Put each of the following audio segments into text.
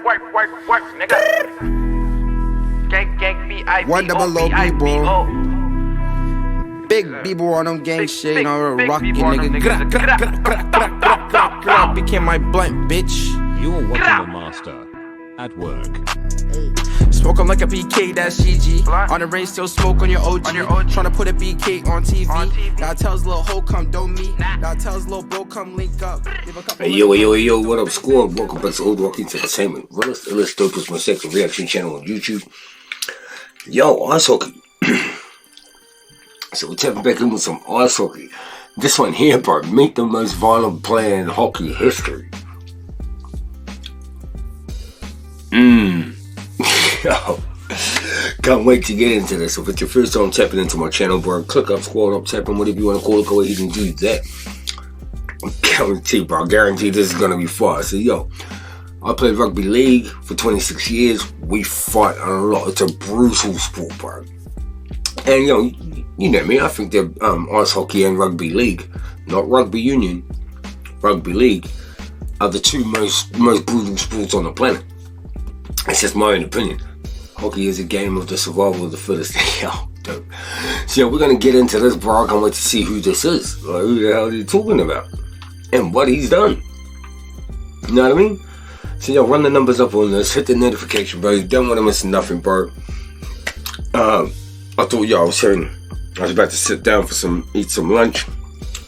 work, nigga. Gang, B-I-B-O, One double O, B-I-B-O. Big B-boy on them gang shit, you know, big rockin' B-boy on them nigga. niggas. Became my blunt, bitch. You're watching the master at work. Smoke 'em like a BK, that's GG. Blunt. On the range, still smoke on your OG. On your OG. Tryna put a BK on TV. On TV. Now tells little hoe come don't meet. Now tells little bro come link up. Give a couple Hey, yo, what up, squad? Welcome back to HOODROK Entertainment, realest, illest, dopest, most sexy reaction channel on YouTube. Yo, ice hockey. So we're tapping back in with some ice hockey. This one here, bro, meet the most violent player in hockey history. Yo, can't wait to get into this. So if it's your first time tapping into my channel, bro, click up, scroll up, tapping, whatever you want to call it, go ahead and do that. I guarantee this is going to be fun. So, yo, I played rugby league for 26 years. We fight a lot. It's a brutal sport, bro. And, yo, you know me, I think that ice hockey and rugby league, not rugby union, rugby league, are the two most brutal sports on the planet. It's just my own opinion. Hockey is a game of the survival of the fittest. Yo, dope. So, we're going to get into this, bro. I can't wait to see who this is. Like, who the hell are you talking about? And what he's done. You know what I mean? So, yo, run the numbers up on this. Hit the notification bell. You don't want to miss nothing, bro. I thought, yo, I was about to sit down for eat some lunch.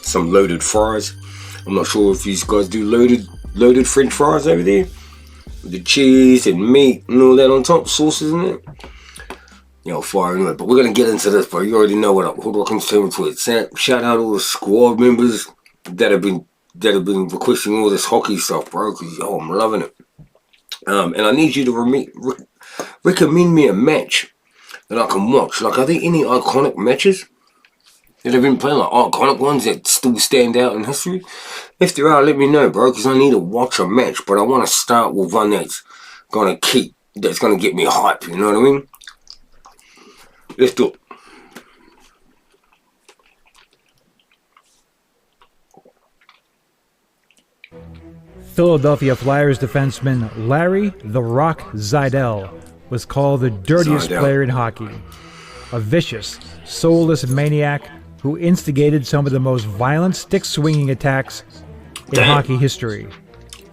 Some loaded fries. I'm not sure if you guys do loaded French fries over there. With the cheese and meat and all that on top. Sauces in it. Yo, fire anyway. But we're going to get into this, bro. You already know what up. HOODROK Entertainment Twitter. Shout out all the squad members that have been requesting all this hockey stuff, bro, because, yo, I'm loving it. And I need you to recommend me a match that I can watch. Like, are there any iconic matches that have been playing, like iconic ones that still stand out in history? If there are, let me know, bro, because I need to watch a match, but I want to start with one that's going to get me hype, you know what I mean? Let's do it. Philadelphia Flyers defenseman Larry "The Rock" Zajdel was called the dirtiest player in hockey. A vicious, soulless maniac who instigated some of the most violent stick-swinging attacks in hockey history.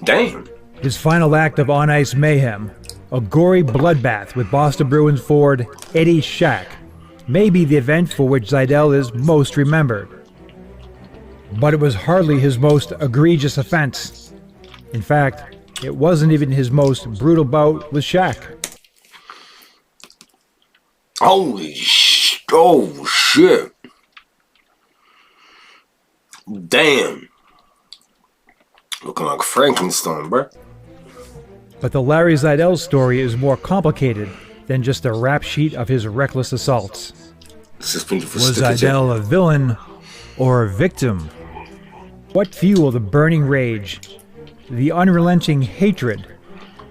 Damn. His final act of on-ice mayhem, a gory bloodbath with Boston Bruins forward Eddie Shack, may be the event for which Zajdel is most remembered. But it was hardly his most egregious offense. In fact, it wasn't even his most brutal bout with Shaq. Holy oh shit. Damn. Looking like Frankenstein, bro. But the Larry Zajdel story is more complicated than just a rap sheet of his reckless assaults. Suspended for Was stick attack. Zajdel a villain or a victim? What fueled the burning rage, the unrelenting hatred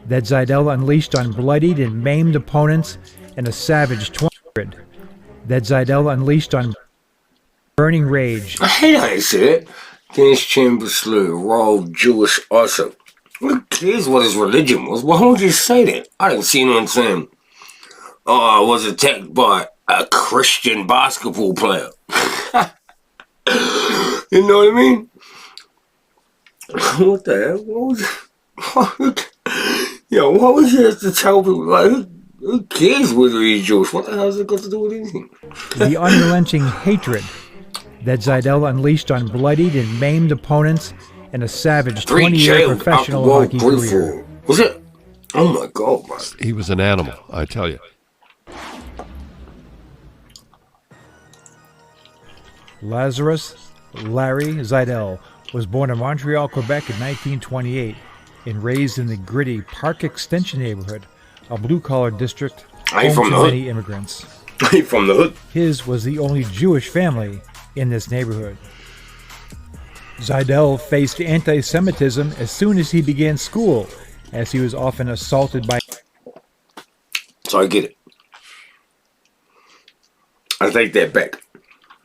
that Zajdel unleashed on bloodied and maimed opponents, and a savage that Zajdel unleashed on burning rage? I hate how they say it. Dennis Chambers slew a raw Jewish also. Who cares what his religion was? Why would you say that? I didn't see anyone saying, oh, I was attacked by a Christian basketball player. You know what I mean? What the hell? What was yo, what was he have to tell people? Like, who cares whether he's Jewish? What the hell has it got to do with anything? The unrelenting hatred that Zajdel unleashed on bloodied and maimed opponents in a savage 20-year professional hockey career. Was it? Oh my God, man. He was an animal, I tell you. Lazarus Larry Zajdel was born in Montreal, Quebec in 1928 and raised in the gritty Park Extension neighborhood, a blue-collar district home from to the hood. many immigrants. He from the hood. His was the only Jewish family in this neighborhood. Zajdel faced anti-Semitism as soon as he began school, as he was often assaulted by... So I get it. I take that back.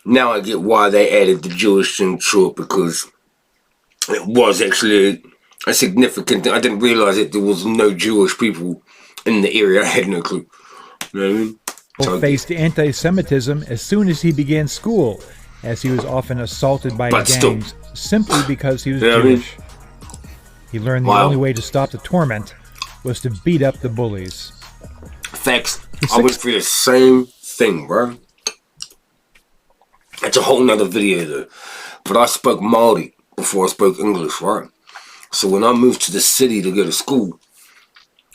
Now I get why they added the Jewish thing to it, because it was actually a significant thing. I didn't realise that there was no Jewish people in the area. I had no clue. You know what I mean? So, faced anti-Semitism as soon as he began school, as he was often assaulted by But still. gangs simply because he was You know what I mean? Jewish. He learned the Wow. only way to stop the torment was to beat up the bullies. facts. I went through the same thing, bro. That's a whole nother video though. But I spoke Māori before I spoke English, right? So when I moved to the city to go to school,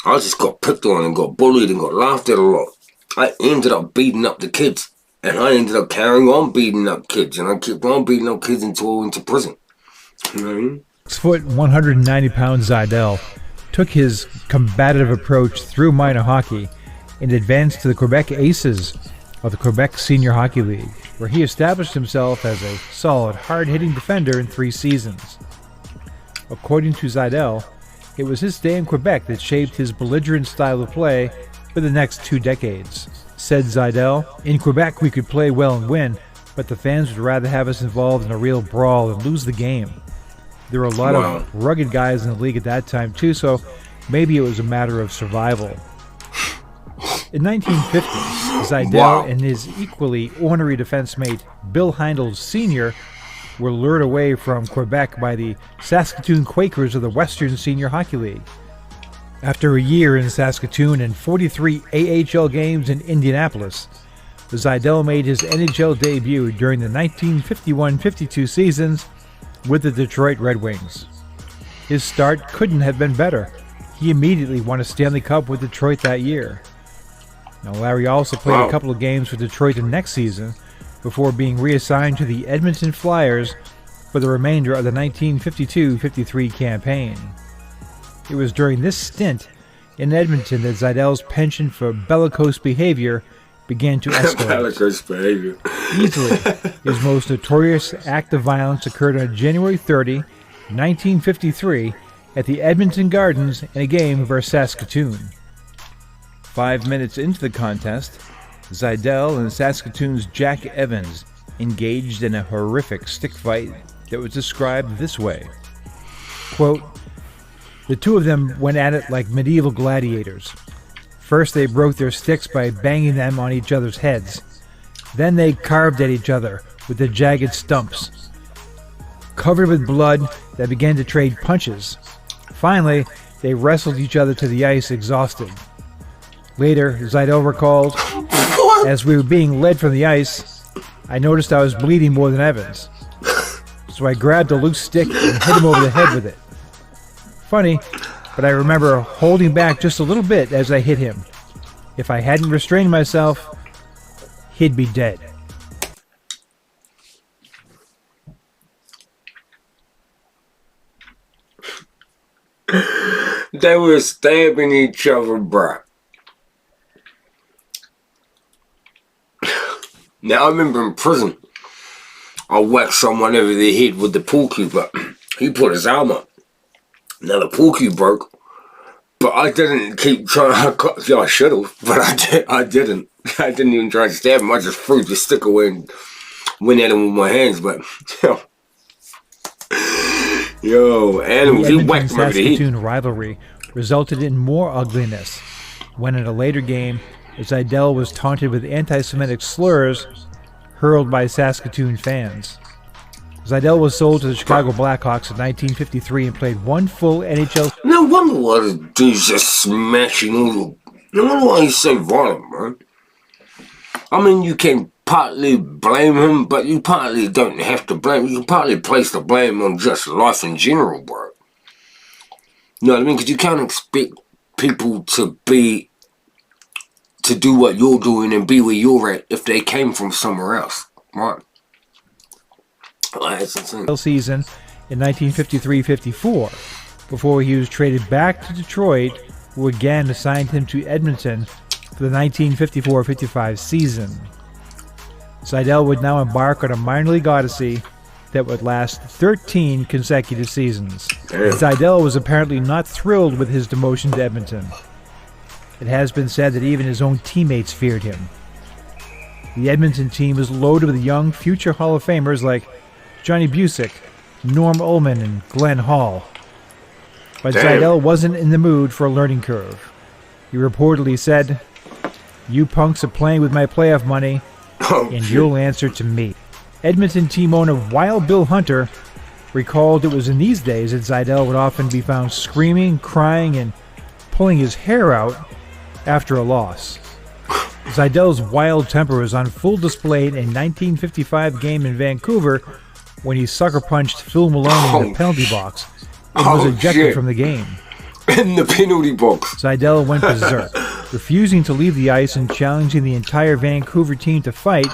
I just got picked on and got bullied and got laughed at a lot. I ended up beating up the kids. And I ended up carrying on beating up kids. And I kept on beating up kids until I went to prison. You know what I mean? 6 foot, 190-pound Zidell took his combative approach through minor hockey and advanced to the Quebec Aces of the Quebec Senior Hockey League, where he established himself as a solid, hard-hitting defender in 3 seasons. According to Zidell, it was his stay in Quebec that shaped his belligerent style of play for the next 2 decades. Said Zidell, "In Quebec we could play well and win, but the fans would rather have us involved in a real brawl and lose the game. There were a lot Wow. of rugged guys in the league at that time too, so maybe it was a matter of survival." In 1950, Zidell Wow. and his equally ornery defense mate Bill Heindel Sr. were lured away from Quebec by the Saskatoon Quakers of the Western Senior Hockey League. After a year in Saskatoon and 43 AHL games in Indianapolis, Zidell made his NHL debut during the 1951-52 seasons with the Detroit Red Wings. His start couldn't have been better. He immediately won a Stanley Cup with Detroit that year. Now, Larry also played a couple of games for Detroit the next season before being reassigned to the Edmonton Flyers for the remainder of the 1952-53 campaign. It was during this stint in Edmonton that Zidell's penchant for bellicose behavior began to escalate. Bellicose behavior. Easily, his most notorious act of violence occurred on January 30, 1953, at the Edmonton Gardens in a game versus Saskatoon. 5 minutes into the contest, Zidell and Saskatoon's Jack Evans engaged in a horrific stick fight that was described this way. Quote, "The two of them went at it like medieval gladiators. First they broke their sticks by banging them on each other's heads. Then they carved at each other with the jagged stumps. Covered with blood, they began to trade punches. Finally, they wrestled each other to the ice exhausted. Later, Zidell recalled, as we were being led from the ice, I noticed I was bleeding more than Evans. So I grabbed a loose stick and hit him over the head with it. Funny, but I remember holding back just a little bit as I hit him. If I hadn't restrained myself, he'd be dead." They were stabbing each other, bruh. Now, I remember in prison, I whacked someone over the head with the pool cue, but he put his arm up. Now, the pool cue broke, but I didn't keep trying. I should have, but I didn't. I didn't even try to stab him. I just threw the stick away and went at him with my hands, but, yo, animals, he whacked him over the head. Saskatoon rivalry resulted in more ugliness when in a later game, Zidell was taunted with anti-Semitic slurs hurled by Saskatoon fans. Zidell was sold to the Chicago Blackhawks in 1953 and played one full NHL. No wonder why the dude's just smashing all the... No wonder why he's so violent, man. I mean, you can partly blame him, but you partly don't have to blame him. You can partly place the blame on just life in general, bro. You know what I mean? Because you can't expect people to do what you're doing and be where you're at if they came from somewhere else, right? That's insane. Season in 1953-54 before he was traded back to Detroit, who again assigned him to Edmonton for the 1954-55 season. Zidell would now embark on a minor league odyssey that would last 13 consecutive seasons. Damn. Zidell was apparently not thrilled with his demotion to Edmonton. It has been said that even his own teammates feared him. The Edmonton team was loaded with young future Hall of Famers like Johnny Busick, Norm Ullman, and Glenn Hall. But Damn. Zidell wasn't in the mood for a learning curve. He reportedly said, "You punks are playing with my playoff money, Oh, and shit. you'll answer to me." Edmonton team owner Wild Bill Hunter recalled it was in these days that Zidell would often be found screaming, crying, and pulling his hair out after a loss. Zidell's wild temper was on full display in a 1955 game in Vancouver when he sucker punched Phil Maloney in the penalty box and was ejected shit. from the game. In the penalty box. Zidell went berserk, refusing to leave the ice and challenging the entire Vancouver team to fight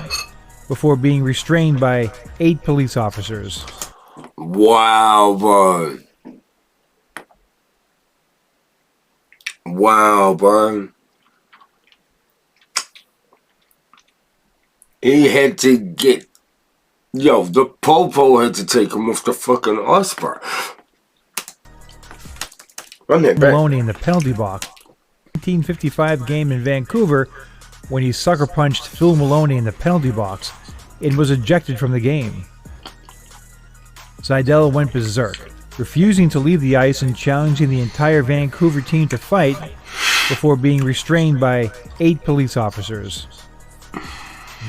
before being restrained by 8 police officers. Wow, bro. Wow, bro. He had to get... Yo, the popo had to take him off the fucking ice, bro. Run that back. Maloney in the penalty box. 1955 game in Vancouver when he sucker punched Phil Maloney in the penalty box and was ejected from the game. Zidell went berserk, refusing to leave the ice and challenging the entire Vancouver team to fight before being restrained by 8 police officers.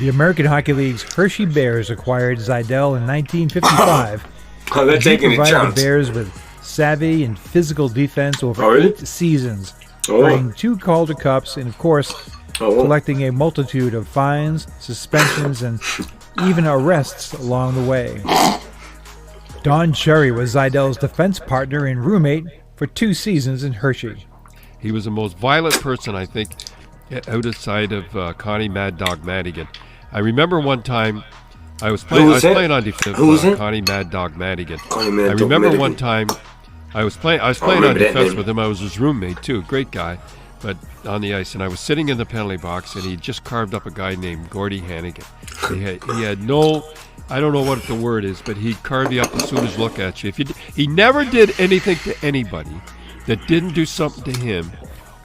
The American Hockey League's Hershey Bears acquired Zidell in 1955. Oh, they're He taking a provided chance. the Bears with savvy and physical defense over Oh, really? 8 seasons, Oh. winning 2 Calder Cups and, of course, Oh. collecting a multitude of fines, suspensions, and even arrests along the way. Don Cherry was Zidell's defense partner and roommate for 2 seasons in Hershey. He was the most violent person, I think, outside of Connie Mad Dog Madigan. I remember one time I was playing. Who I was was it? playing on defense. Who was it? Connie Mad Dog Madigan. Connie Mad I Dog remember Madigan. one time I was playing on remember that defense name. with him. I was his roommate too. Great guy, but on the ice, and I was sitting in the penalty box, and he just carved up a guy named Gordy Hannigan. He had no. I don't know what the word is, but he carved you up as soon as look at you. He never did anything to anybody that didn't do something to him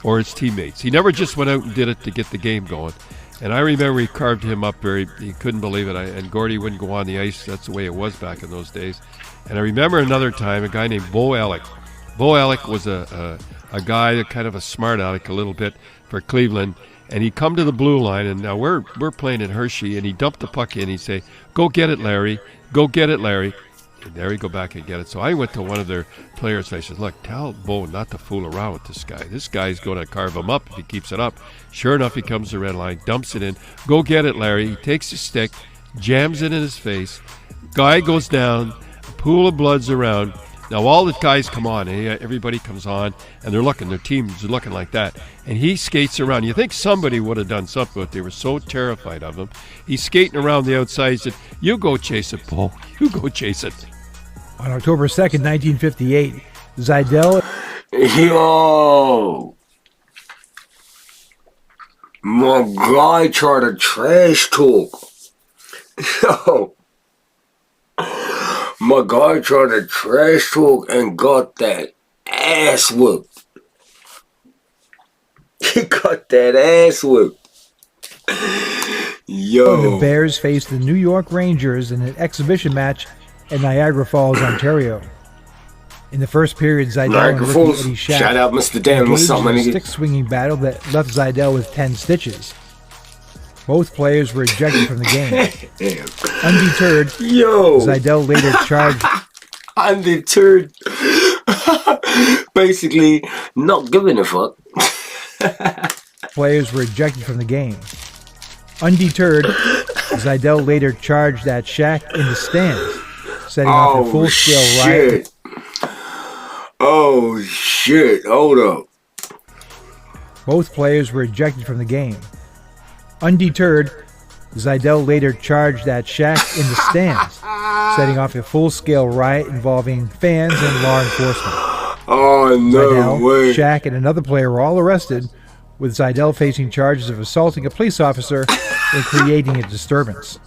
or his teammates. He never just went out and did it to get the game going. And I remember he carved him up he couldn't believe it. And Gordy wouldn't go on the ice. That's the way it was back in those days. And I remember another time, a guy named Bo Alec. Bo Alec was a guy, kind of a smart aleck a little bit for Cleveland. And he'd come to the blue line, and now we're playing in Hershey, and he dumped the puck in. He'd say, "Go get it, Larry. Go get it, Larry." And there he'd go back and get it. So I went to one of their players, and I said, "Look, tell Bo not to fool around with this guy. This guy's going to carve him up if he keeps it up." Sure enough, he comes to the red line, dumps it in. "Go get it, Larry." He takes his stick, jams it in his face. Guy goes down, a pool of blood's around. Now all the guys come on, everybody comes on, and they're looking, their teams are looking like that. And he skates around. You think somebody would have done something, but they were so terrified of him. He's skating around the outside. He said, "You go chase it, Bo. You go chase it." On October 2nd, 1958, Zidell Yo. My guy tried to trash talk. Yo. My guy tried to trash talk and got that ass whooped. He got that ass whooped. the Yo. Bears faced the New York Rangers in an exhibition match in Niagara Falls, Ontario. In the first period, Zidell Niagara and Falls. Ricky Eddie Shack Shout out Mr. Dan or engaged in something. a stick-swinging battle that left Zidell with 10 stitches. Both players were ejected from the game. Damn. Undeterred, Yo. Zidell later charged Undeterred. Basically, not giving a fuck. players were ejected from the game. Undeterred, Zidell later charged at Shack in the stands, setting off a full-scale riot. shit. Oh, shit. Hold up. Both players were ejected from the game. Undeterred, Zidell later charged at Shack in the stands, setting off a full-scale riot involving fans and law enforcement. Oh, no Zidell, way. Shack, and another player were all arrested, with Zidell facing charges of assaulting a police officer and creating a disturbance.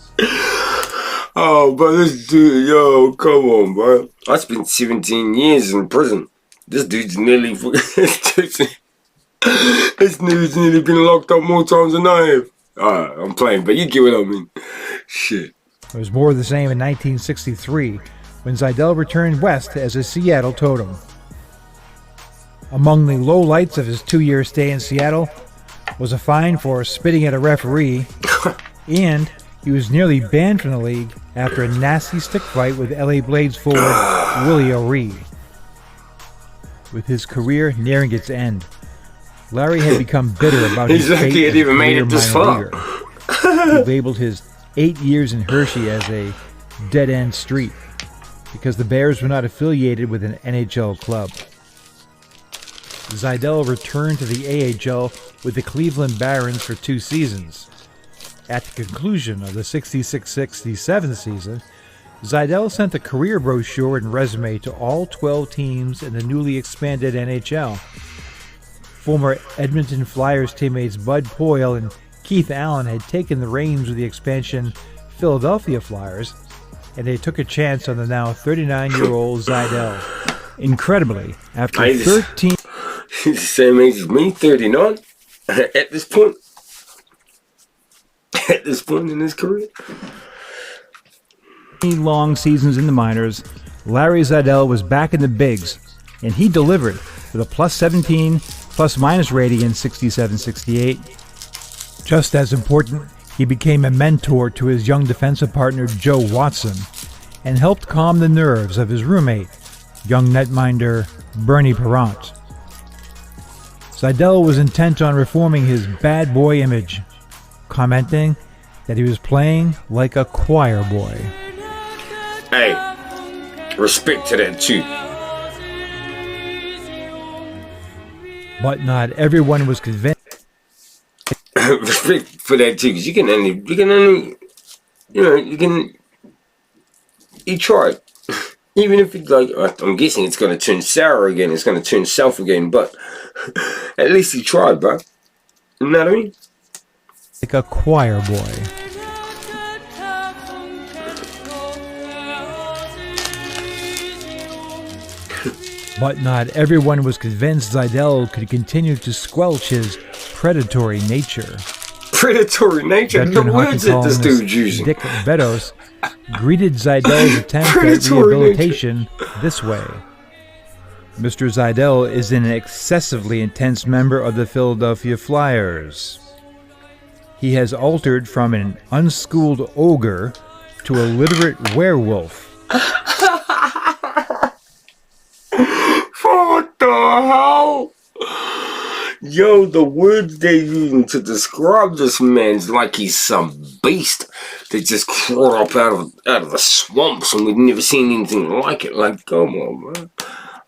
Oh, but this dude, yo, come on, bro. I spent 17 years in prison. This dude's nearly... this dude's nearly been locked up more times than I have. Alright, I'm playing, but you get what I mean. Shit. It was more of the same in 1963, when Zidell returned west as a Seattle Totem. Among the lowlights of his 2-year stay in Seattle was a fine for spitting at a referee, and he was nearly banned from the league after a nasty stick fight with LA Blades forward Willie O'Ree. With his career nearing its end, Larry had become bitter about his fate lucky as he even made career it this minor far. leaguer. He labeled his 8 years in Hershey as a dead-end street because the Bears were not affiliated with an NHL club. Zeidel returned to the AHL with the Cleveland Barons for 2 seasons. At the conclusion of the 66-67 season, Zeidel sent a career brochure and resume to all 12 teams in the newly expanded NHL. Former Edmonton Flyers teammates Bud Poyle and Keith Allen had taken the reins of the expansion Philadelphia Flyers, and they took a chance on the now 39-year-old Zeidel. Incredibly, after 13... He's the same age as me, 39, at this point. At this point in his career. long seasons in the minors, Larry Zeidel was back in the bigs, and he delivered with a +17 plus-minus rating in 67-68. Just as important, he became a mentor to his young defensive partner Joe Watson and helped calm the nerves of his roommate, young netminder Bernie Parent. Zeidel was intent on reforming his bad boy image, commenting that he was playing like a choir boy. Hey, respect to that too. But not everyone was convinced. Respect for that too, because you tried. Even if it's like, I'm guessing it's going to turn sour again, it's going to turn south again, but at least he tried, bro. You know what I mean? Like a choir boy. But not everyone was convinced Zeidel could continue to squelch his predatory nature. Predatory nature? The words that this dude's using. Dick Beddos greeted Zeidel's attempt at rehabilitation this way. Mr. Zeidel is an excessively intense member of the Philadelphia Flyers. He has altered from an unschooled ogre to a literate werewolf. What the hell? Yo, the words they're using to describe this man's like he's some beast that just crawled up out of the swamps and we've never seen anything like it. Like, come on, man.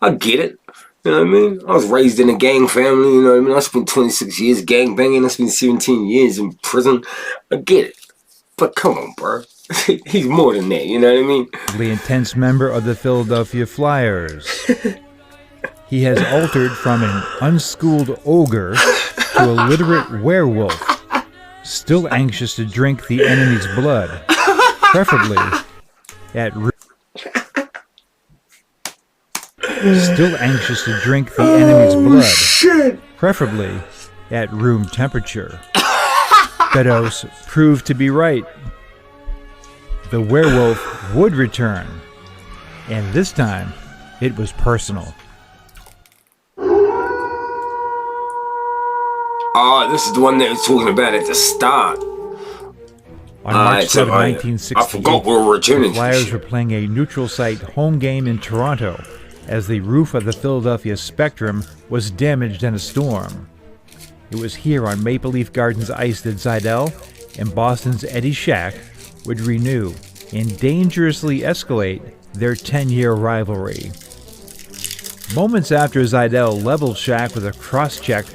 I get it. You know what I mean? I was raised in a gang family, you know what I mean? I spent 26 years gang banging. I spent 17 years in prison. I get it. But come on, bro. He's more than that, you know what I mean? The intense member of the Philadelphia Flyers. He has altered from an unschooled ogre to a literate werewolf, still anxious to drink the enemy's blood, preferably at room temperature. Beddos proved to be right. The werewolf would return, and this time it was personal. Oh, this is the one that was talking about at the start. On March 7, 1968, I forgot we were returning. The Flyers were playing a neutral site home game in Toronto as the roof of the Philadelphia Spectrum was damaged in a storm. It was here on Maple Leaf Gardens ice that Zeidel and Boston's Eddie Shack would renew and dangerously escalate their 10-year rivalry. Moments after Zeidel leveled Shack with a cross-check,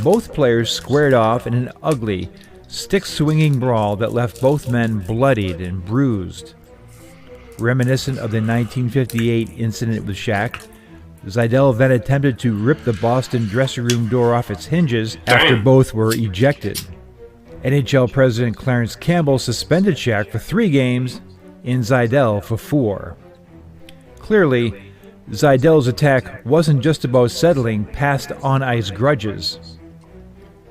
both players squared off in an ugly, stick-swinging brawl that left both men bloodied and bruised. Reminiscent of the 1958 incident with Shack, Zeidel then attempted to rip the Boston dressing room door off its hinges after both were ejected. NHL President Clarence Campbell suspended Shack for 3 games and Zeidel for 4. Clearly, Zeidel's attack wasn't just about settling past on-ice grudges.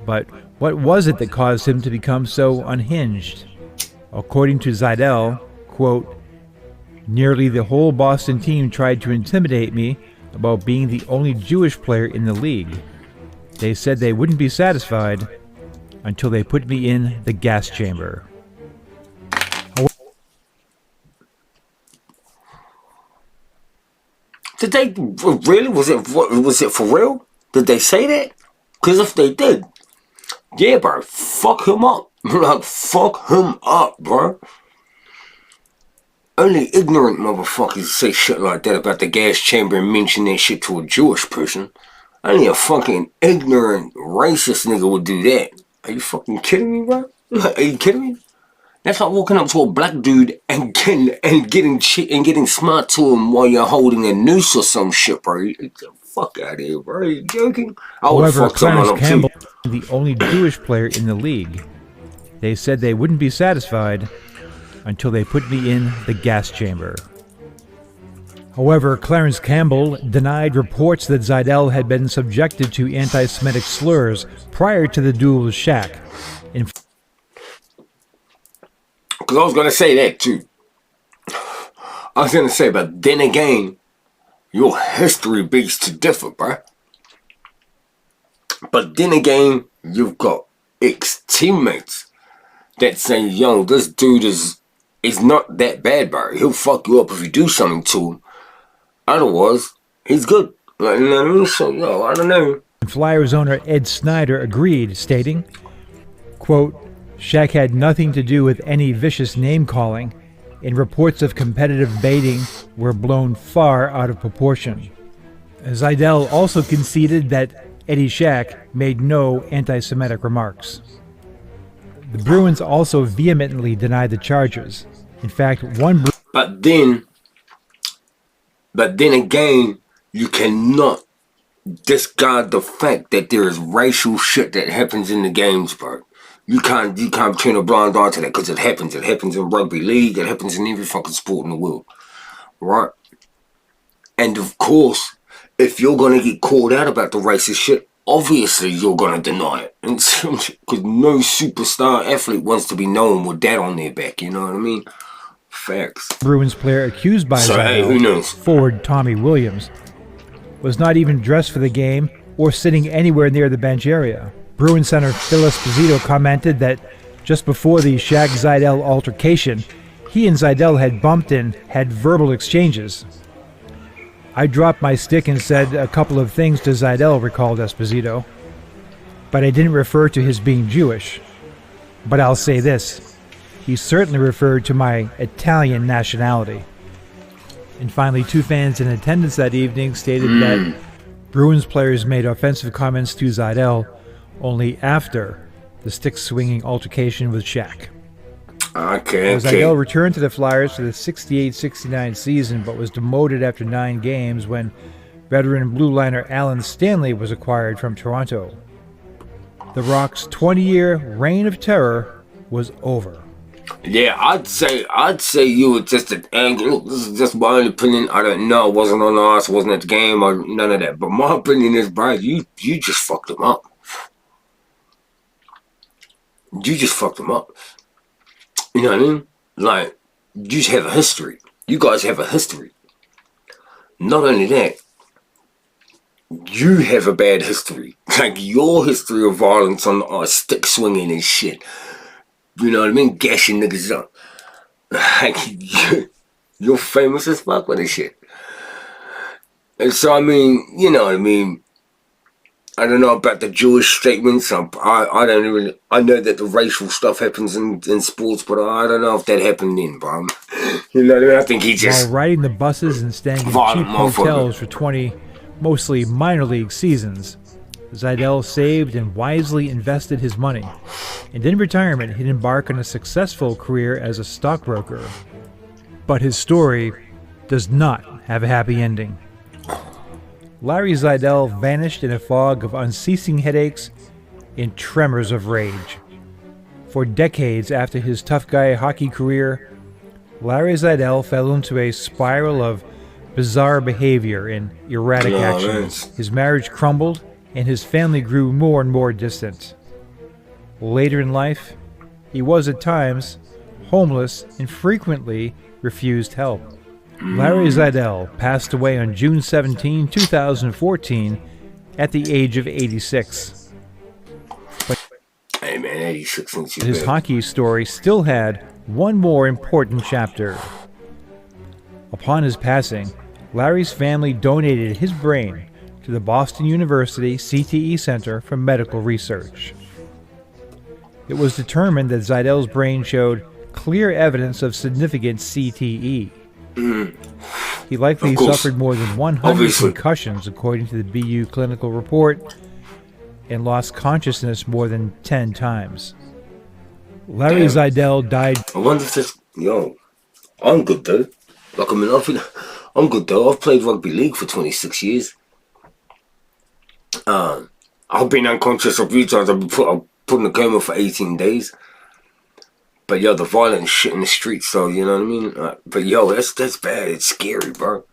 But what was it that caused him to become so unhinged? According to Zeidel, quote, "Nearly the whole Boston team tried to intimidate me about being the only Jewish player in the league. They said they wouldn't be satisfied until they put me in the gas chamber. Did they really? Was it for real? Did they say that? Because if they did, yeah, bro, fuck him up. Like, fuck him up, bro. Only ignorant motherfuckers say shit like that about the gas chamber and mention that shit to a Jewish person. Only a fucking ignorant, racist nigga would do that. Are you fucking kidding me, bro? Are you kidding me? That's like walking up to a black dude and getting smart to him while you're holding a noose or some shit, bro. Get the fuck out of here, bro. Are you joking? I would However, fuck someone Clarence up Campbell too. is the only Jewish player in the league. They said they wouldn't be satisfied until they put me in the gas chamber. However, Clarence Campbell denied reports that Zeidel had been subjected to anti-Semitic slurs prior to the duel with Shaq. Because I was going to say that too. I was going to say, but then again, your history begs to differ, bro. But then again, you've got ex-teammates that say, yo, this dude is not that bad, bro. He'll fuck you up if you do something to him. Otherwise, he's good. Like, you know what I mean? So, yo, I don't know. Flyers owner Ed Snyder agreed, stating, quote, Shaq had nothing to do with any vicious name-calling, and reports of competitive baiting were blown far out of proportion. Zeidel also conceded that Eddie Shaq made no anti-Semitic remarks. The Bruins also vehemently denied the charges. In fact, one But then again, you cannot discard the fact that there is racial shit that happens in the games, bro. You can't turn a blind eye to that because it happens. It happens in rugby league. It happens in every fucking sport in the world, right? And of course, if you're gonna get called out about the racist shit, obviously you're gonna deny it, and because no superstar athlete wants to be known with that on their back. You know what I mean? Facts. Bruins player accused by Hey, who knows? forward Tommy Williams was not even dressed for the game or sitting anywhere near the bench area. Bruins center Phil Esposito commented that just before the Shaq-Zeidel altercation, he and Zeidel had bumped and had verbal exchanges. I dropped my stick and said a couple of things to Zeidel, recalled Esposito. But I didn't refer to his being Jewish. But I'll say this, he certainly referred to my Italian nationality. And finally, two fans in attendance that evening stated that Bruins players made offensive comments to Zeidel only after the stick-swinging altercation with Shaq. Okay. Zeidel returned to the Flyers for the 68-69 season, but was demoted after 9 games when veteran blue liner Alan Stanley was acquired from Toronto. The Rock's 20-year reign of terror was over. Yeah, I'd say you were just an angry. Look, this is just my own opinion. I don't know. I wasn't on the ice. I wasn't at the game. Or none of that. But my opinion is, bro, you just fucked him up. You just fucked him up. You know what I mean? Like, you just have a history. You guys have a history. Not only that, you have a bad history. Like, your history of violence on the ice, stick swinging and shit. You know what I mean? Gashing niggas up. Like, you're famous as fuck with this shit. And so, I mean, you know what I mean? I don't know about the Jewish statements. I know that the racial stuff happens in sports, but I don't know if that happened then, bro. You know what I mean? I think he just... While riding the buses and staying in cheap hotels for 20, mostly minor league seasons, Zeidel saved and wisely invested his money. And in retirement, he'd embark on a successful career as a stockbroker. But his story does not have a happy ending. Larry Zeidel vanished in a fog of unceasing headaches and tremors of rage. For decades after his tough guy hockey career, Larry Zeidel fell into a spiral of bizarre behavior and erratic actions. His marriage crumbled, and his family grew more and more distant. Later in life, he was at times homeless and frequently refused help. Larry Zeidel passed away on June 17, 2014, at the age of 86. Hey man, 86 since you His hockey story still had one more important chapter. Upon his passing, Larry's family donated his brain to the Boston University CTE Center for Medical Research. It was determined that Zeidel's brain showed clear evidence of significant CTE. He likely suffered more than 100 concussions, according to the BU clinical report, and lost consciousness more than 10 times. Larry Zeidel died. I wonder if this, I'm good though. Like, I mean, I'm good though. I've played rugby league for 26 years. I've been unconscious a few times. I've been put in a coma for 18 days. But the violent shit in the streets, though, you know what I mean? But that's bad. It's scary, bro.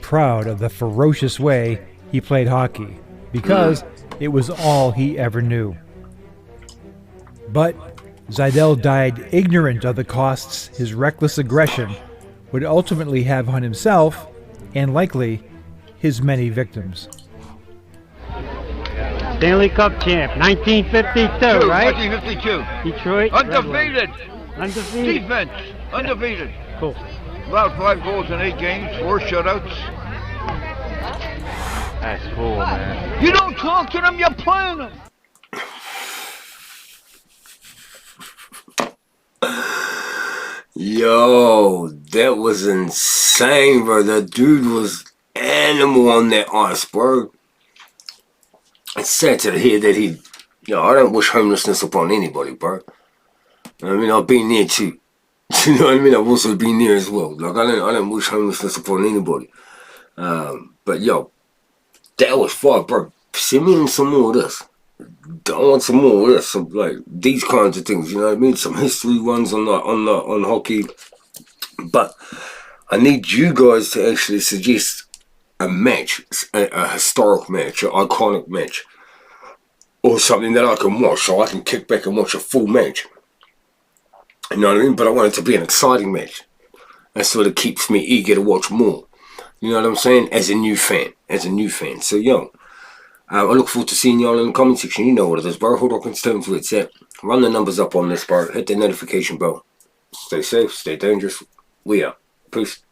Proud of the ferocious way he played hockey, because it was all he ever knew. But Zeidel died ignorant of the costs his reckless aggression would ultimately have on himself and likely his many victims. Stanley Cup champ, 1952, right? 1952. Detroit. Undefeated. Undefeated. Defense. Undefeated. Cool. About 5 goals in 8 games, 4 shutouts. That's cool, man. You don't talk to them, you're playing them. Yo, that was insane, bro. That dude was animal on that ice, bro. It's sad to hear that I don't wish homelessness upon anybody, bro. I mean, I've been there too. You know what I mean? I've also been there as well. Like, I don't wish homelessness upon anybody. But that was fun, bro. Send me in some more of this. I want some more of this. Some, like, these kinds of things, you know what I mean? Some history ones on hockey. But I need you guys to actually suggest a match, a historic match, an iconic match, or something that I can watch, so I can kick back and watch a full match. You know what I mean? But I want it to be an exciting match. That sort of keeps me eager to watch more. You know what I'm saying? As a new fan. So, I look forward to seeing y'all in the comment section. You know what it is, bro. HOODROK Entertainment where it's at. Run the numbers up on this, bro. Hit the notification bell. Stay safe, stay dangerous. We out. Peace.